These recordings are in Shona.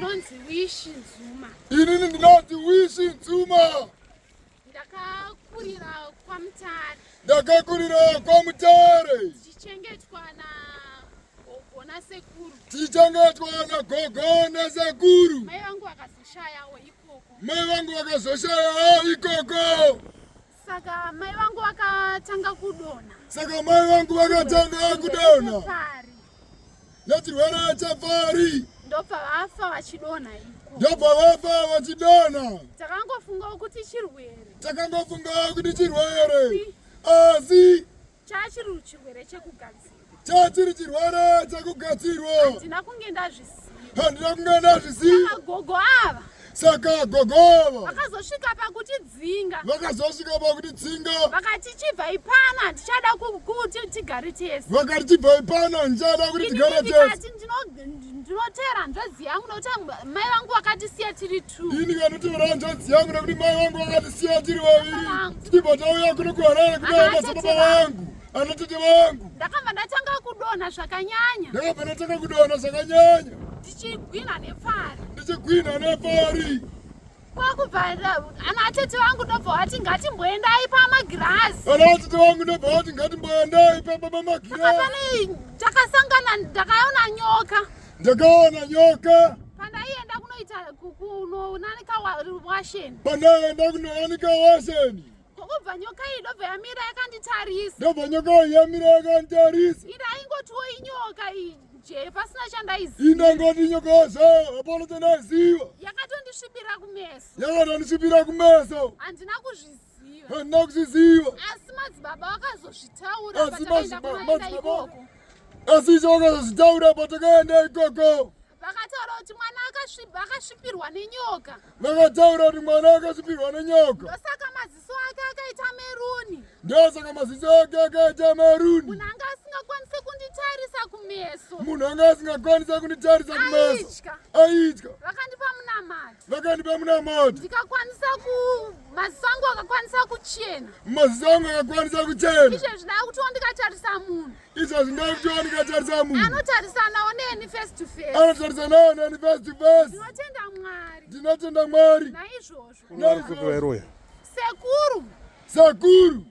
ndinonzi Wish Nzuma. Inini ndinonzi Wish Nzuma. Ndakakurira kwaMutare. Ndakakurira kwaMutare. Tichengetwa na gogo nasekuru. Tichengetwa na gogo nasekuru. Mai vangu vakazoshayawo ikoko. Mai vangu vakazoshayawo ikoko. Saka mai vangu vakatanga kudona. Saka mai vangu vakatanga kudona. Yachirwere chafari. Ndobva vafa vachidona iko. Ndobva vafa vachidona. Takangofunga kuti chirwere. Takangofunga kuti chirwere. Asi chachiri chirwere chekugadzirwa. Chachiri chirwere chekugadzirwa. Handina kunge ndazviziva. Handina kunge ndazviziva. Saka gogo ava. Saka gogo ava. Vakazosvika pakutidzinga. Vakazosvika pakutidzinga. Vakati chibva ipana ndichada kuti tigare tese. Vakati chibva ipana ndichada kuti tigare tese. Ndinotera njodzi yangu nokuti mai vangu vakatisiya tiri 2. Ini kanotera njodzi yangu nokuti mai vangu vakatisiya tiri vaviri. Tichibva tauya kuno kuHarare kuna madzibaba vangu. Anatete vangu. Ndakabva ndatanga kudonha zvakanyanya. Ndakabva ndatanga kudonha zvakanyanya. Ndichigwina nepfari. Ndichigwina nepfari. Kwakubva anatete vangu ndobva vati ngatimboendai pamagirazi. Anatete vangu ndobva vati ngatimboendai pamagirazi. Takasangana ndakaona nyoka. Ndakaona nyoka. Pandaienda kunoita kunonanika washeni. Pandaienda kunonanika washeni. Kubva nyoka iyi ndobva yamira yakanditarisa. Ndobva nyoka iyi yamira yakanditarisa. Ingotiwo inyoka ije pasina chandaiziva. Indangoti nyoka zvo hapana chandaiziva. Yakatondisvibira kumeso. Yakatondisvibira kumeso. Handina kuzviziva. Handina kuzviziva. Asi madzibaba vakazozvitaura patakaenda kunoenda ikoko. Asi icho vakazozvitaura patakaenda ikoko. Vakataura kuti mwana akasvipirwa nenyoka. Vakataura kuti mwana akasvipirwa nenyoka. Ndosaka maziso ake akaita meruni. Ndosaka maziso ake akaita meruni. Munhu anga asingakwanise kunditarisa kumeso. Munhu anga asingakwanise kunditarisa kumeso. Aitya. Vakandipa munamato. Vakandipa munamato. Ndikakwanisa maziso angu akakwanisa kuchena. Maziso angu akakwanisa kuchena. Izvo zvida kuti ndikatarisa munhu. Izvo zvida kuti ndikatarisa munhu. Anotarisanawo neni face to face. Anotarisanawo neni face to face. Ndinotenda Mwari. Ndinotenda Mwari. Naizvozvo. Sekuru.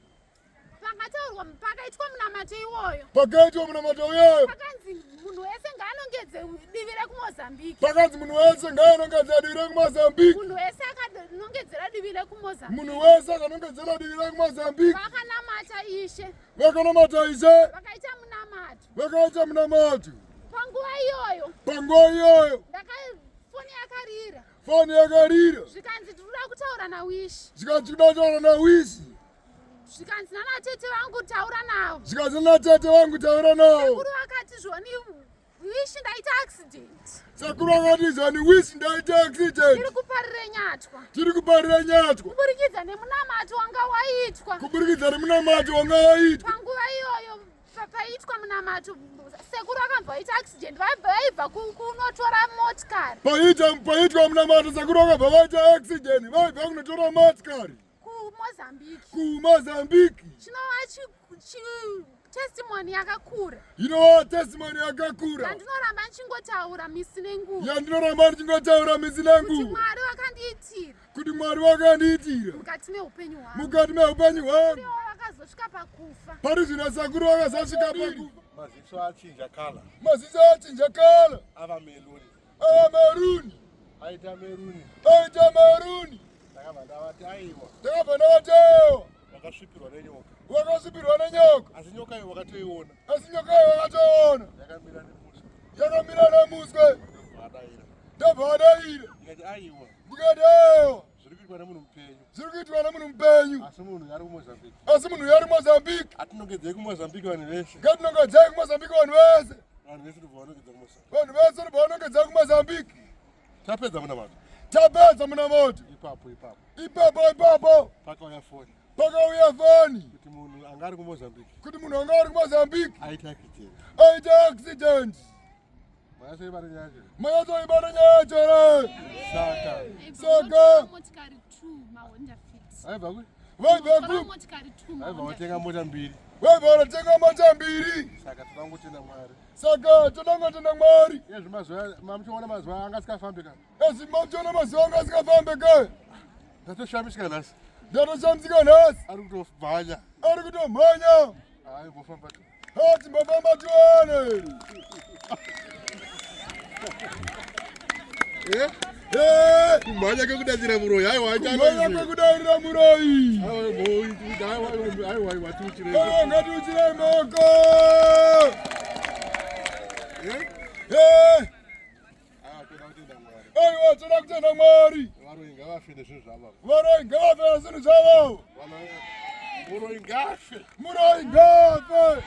Pakataurwa pakaitwa munamato iwoyo. Pakaitwa munamato iwoyo. Pakanzi munhu wese ngaanongedze divi rekumozambiki. Pakanzi munhu wese ngaanongedze divi rekumozambiki. Munhu wese akanongedzera divi rekumozambiki. Munhu wese akanongedzera divi rekumozambiki. Vakanamata Ishe. Vakanamata Ishe. Vakaita munamato. Vakaita munamato. Panguva iyoyo. Foni yakarira. Foni yakarira. Zvikanzi tinoda kutaura naWish. Zvikanzi tinoda kutaura naWish. Zvikanzi nanatete vangu taura navo. Zvikanzi nanatete vangu taura navo. Sekuru vakati zvoni Wish ndaita accident. Sekuru vakati zvoni Wish ndaita accident. Tiri kuparire nyatwa. Tiri kuparire nyatwa. Kuburikidza nemunamato wanga waitwa. Kuburikidza nemunamato wanga waitwa. Panguva iyoyo paitwa munamato sekuru akabva aita accident vaibva kunotora motikari. Paitwa munamato sekuru akabva vaita accident vaibva kunotora motikari. Kumozambiki. Chinova testimony yakakura. Inova testimony yakakura. Yandinoramba ndichingotaura misi nenguva. Yandinoramba ndichingotaura misi nenguva. Kuti Mwari vakandiitira. Kuti Mwari vakandiitira. Mukati meupenyu hwangu. Mukati meupenyu hwangu. Vakazosvika pakufa. Pari zvino sekuru vakazosvika pakufa. Maziso achinja kala. Maziso achinja kala. Ava meruni. Ava meruni. Aita meruni. Aita meruni. Ndakabva ndavati aiwa. Ndakabva ndavati aiwa. Wakasvipirwa nenyoka. Wakasvipirwa nenyoka. Asi nyoka iyo wakatoiona. Asi nyoka iyo wakatoiona. Yakamira nemuswe. Yakamira nemuswe. Ndobva adaira. Ndikati aiwa. Ndikati aiwa. Zviri kuitwa nemunhu mupenyu. Zviri kuitwa nemunhu mupenyu. Asi munhu yari kuMozambiki. Asi munhu yari kuMozambiki. Atinongedzei kuMozambiki vanhu vese. Ngatinongedzei kuMozambiki vanhu vese. Vanhu vese ndobva vanongedza kuMozambiki. Vanhu vese ndobva vanongedza kuMozambiki. Tapedza munamato. Tapedza munamato. Ipapo. Pakauya foni. Pakauya foni. Kuti munhu anga ari kuMozambiki. Kuti munhu anga ari kuMozambiki. Aita accident. Aita accident. Mayasoibara nyaya yacho. Mayasoibara nyaya yacho. Saka. Motikari 2 maHonda Fit. Aibva kui? vaibva motikari Vaibva vatenga mota mbiri. varatenga mota mbiri. Saka toda kungotenda Mwari. Saka toda kungotenda Mwari. Izvi mazuva mamuchiona mazuva anga asikafambi kana. Ezi mamuchiona mazuva anga asikafambi kana. Ndatoshamisika nhasi. Ndatoshamisika nhasi. Ari kutomhanya. Ari kutomhanya. Hai mbofamba tu. Timbofamba tuone. Kumhanya kwekudatira muroyi. Kumhanya kwekudatira muroyi. Ngatiuchire moko. Aiwa, toda kutenda Mwari. Varoyi ngavafe nezvinhu zvavo. Varoyi ngavafe nezvinhu zvavo. Muroyi ngafe. Muroyi ngafe.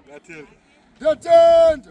Ndatenda. Ndatenda.